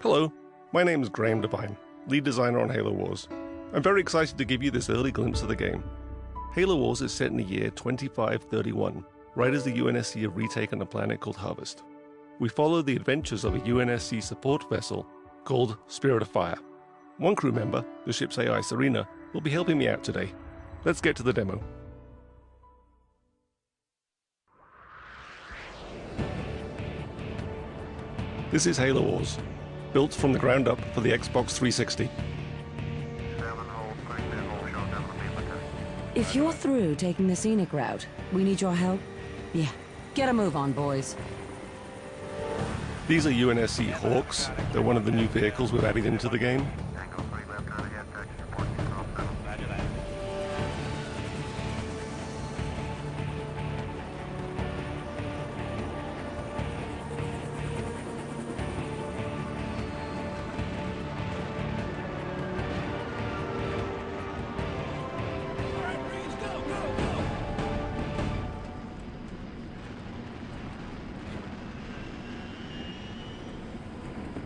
Hello, my name is Graham Devine, lead designer on Halo Wars. I'm very excited to give you this early glimpse of the game. Halo Wars is set in the year 2531, right as the UNSC have retaken a planet called Harvest. We follow the adventures of a UNSC support vessel called Spirit of Fire. One crew member, the ship's AI Serena, will be helping me out today. Let's get to the demo. This is Halo Wars, built from the ground up for the Xbox 360. If you're through taking the scenic route, we need your help. Yeah, get a move on, boys. These are UNSC Hawks. They're one of the new vehicles we've added into the game.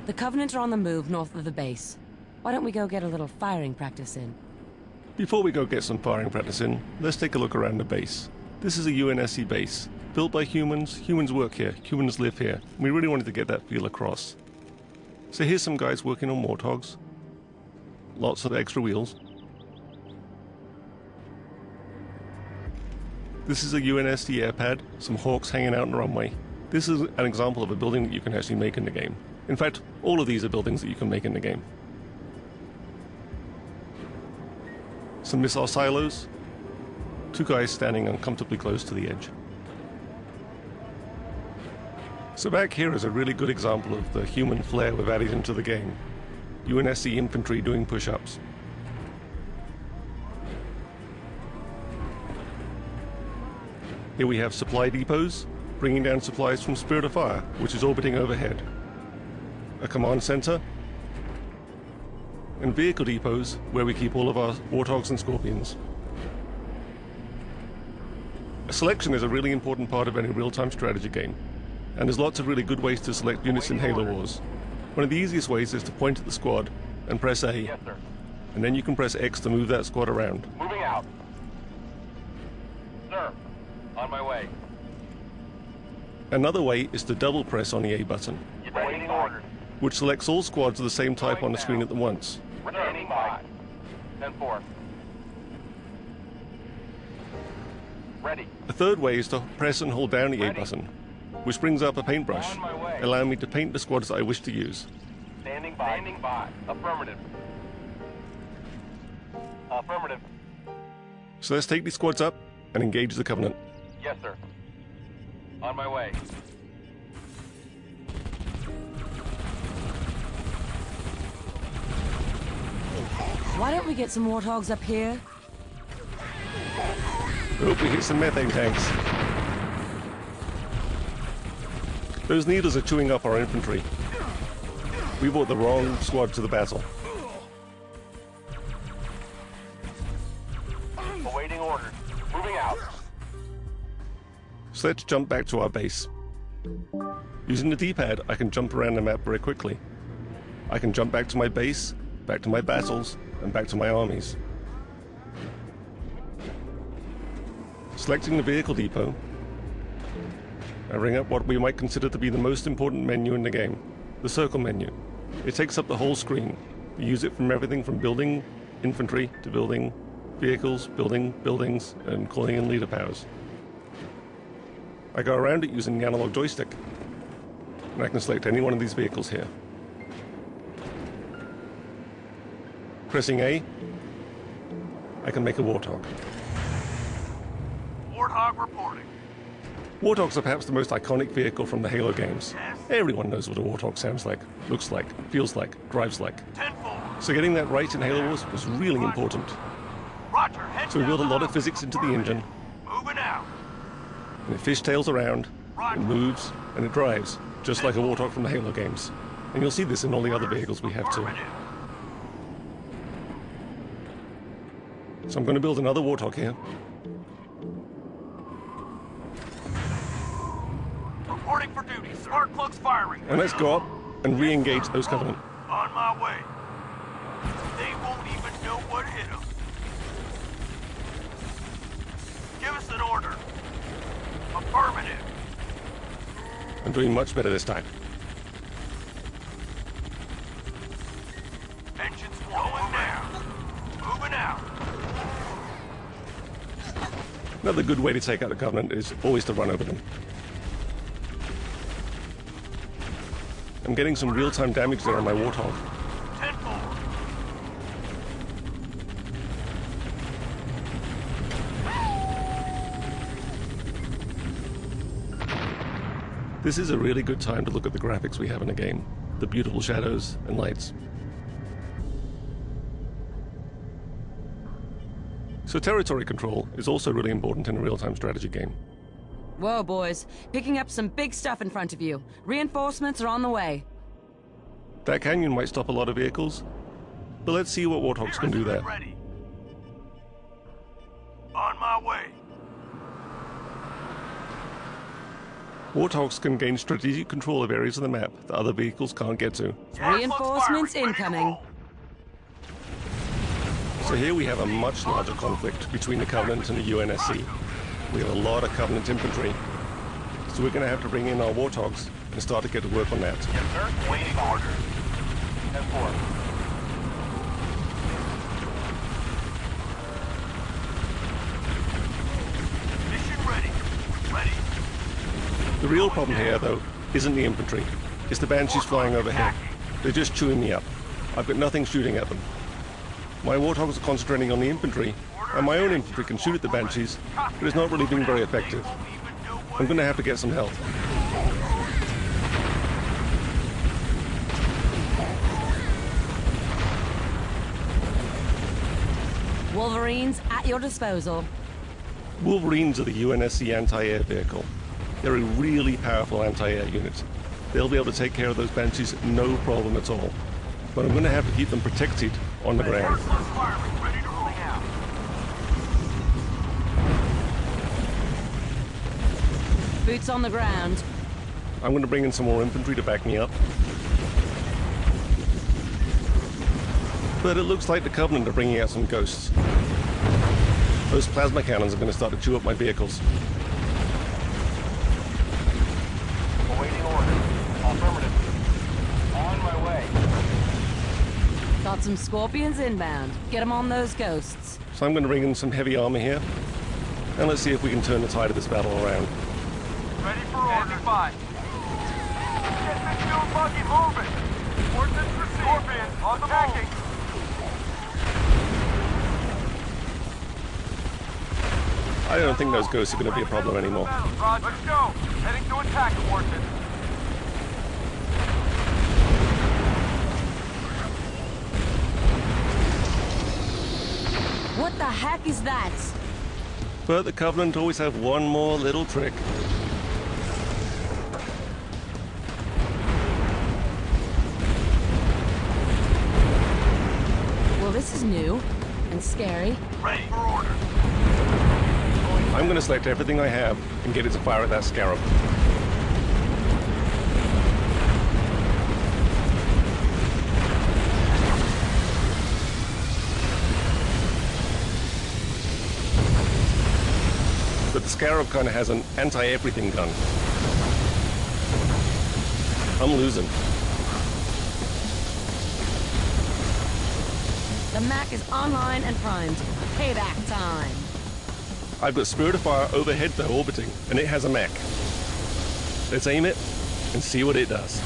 The Covenant are on the move north of the base. Why don't we go get a little firing practice in? Before we go get some firing practice in, let's take a look around the base. This is a UNSC base, built by humans. Humans work here, humans live here. We really wanted to get that feel across. So here's some guys working on Warthogs. Lots of extra wheels. This is a UNSC airpad, some Hawks hanging out on the runway. This is an example of a building that you can actually make in the game. In fact, all of these are buildings that you can make in the game. Some missile silos. Two guys standing uncomfortably close to the edge. So back here is a really good example of the human flair we've added into the game. UNSC infantry doing push-ups. Here we have supply depots, bringing down supplies from Spirit of Fire, which is orbiting overhead. A command center, and vehicle depots where we keep all of our Warthogs and Scorpions. Selection is a really important part of any real-time strategy game, and there's lots of really good ways to select units in Halo Wars. One of the easiest ways is to point at the squad and press A, Yes, sir. and then you can press X to move that squad around. Moving out. Sir, on my way. Another way is to double press on the A button, Waiting orders. which selects all squads of the same type on the screen at once. Standing by. 10-4. Ready. A third way is to press and hold down the A button, which brings up a paintbrush, On my way. allowing me to paint the squads that I wish to use. Standing by. Standing by. Affirmative. Affirmative. So let's take these squads up and engage the Covenant. Yes, sir. On my way. Why don't we get some Warthogs up here? Hope we hit some methane tanks. Those needles are chewing up our infantry. We brought the wrong squad to the battle. Awaiting orders. Moving out. So let's jump back to our base. Using the D-pad, I can jump around the map very quickly. I can jump back to my base, back to my battles, and back to my armies. Selecting the vehicle depot, I bring up what we might consider to be the most important menu in the game, the circle menu. It takes up the whole screen. We use it from everything from building infantry to building vehicles, building buildings, and calling in leader powers. I go around it using the analog joystick, and I can select any one of these vehicles here. Pressing A, I can make a Warthog. Warthog reporting. Warthogs are perhaps the most iconic vehicle from the Halo games. Everyone knows what a Warthog sounds like, looks like, feels like, drives like. 10-4. So getting that right in Halo Wars was really important. Roger. Head So we built a lot of down. physics into the engine, Moving out. and it fishtails around, it moves, and it drives, just like a Warthog from the Halo games. And you'll see this in all the other vehicles we have too. Affirmative. So I'm going to build another Warthog here. Reporting for duty. Spark plugs firing. And let's go up and re-engage those Covenant. I'm doing much better this time. Engines going now. Moving out. Another good way to take out the Covenant is always to run over them. I'm getting some real-time damage there on my Warthog. 10-4. This is a really good time to look at the graphics we have in the game. The beautiful shadows and lights. So territory control is also really important in a real-time strategy game. Whoa, boys. Picking up some big stuff in front of you. Reinforcements are on the way. That canyon might stop a lot of vehicles, but let's see what Warthogs can do there. Ready. On my way. Warthogs can gain strategic control of areas of the map that other vehicles can't get to. Reinforcements incoming. So here we have a much larger conflict between the Covenant and the UNSC. We have a lot of Covenant infantry, so we're going to have to bring in our Warthogs and start to get to work on that. Yes, sir. Waiting order. 10-4. Mission ready. Ready. The real problem here, though, isn't the infantry. It's the Banshees flying overhead. They're just chewing me up. I've got nothing shooting at them. My Warthogs are concentrating on the infantry, and my own infantry can shoot at the Banshees, but it's not really being very effective. I'm going to have to get some help. Wolverines at your disposal. Wolverines are the UNSC anti-air vehicle. They're a really powerful anti-air unit. They'll be able to take care of those Banshees no problem at all. But I'm going to have to keep them protected on the ground. Merciless firing ready to roll out. Boots on the ground. I'm going to bring in some more infantry to back me up. But it looks like the Covenant are bringing out some ghosts. Those plasma cannons are going to start to chew up my vehicles. Awaiting order. Affirmative. On my way. Got some Scorpions inbound. Get them on those ghosts. So I'm going to bring in some heavy armor here. And let's see if we can turn the tide of this battle around. Ready for order. 5. Get this fuel buggy moving. Ordnance received. Scorpions on the attacking. I don't think those ghosts are going to be a problem anymore. Let's go. Heading to attack, Warden. What the heck is that? But the Covenant always have one more little trick. Well, this is new and scary. Ready for order. I'm going to select everything I have and get it to fire at that Scarab. But the Scarab kind of has an anti-everything gun. I'm losing. The Mac is online and primed. Payback time. I've got Spirit of Fire overhead though, orbiting, and it has a mech. Let's aim it and see what it does.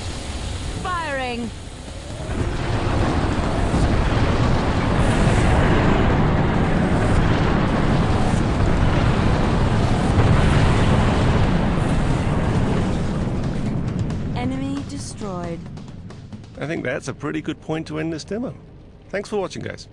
Firing. Enemy destroyed. I think that's a pretty good point to end this demo. Thanks for watching, guys.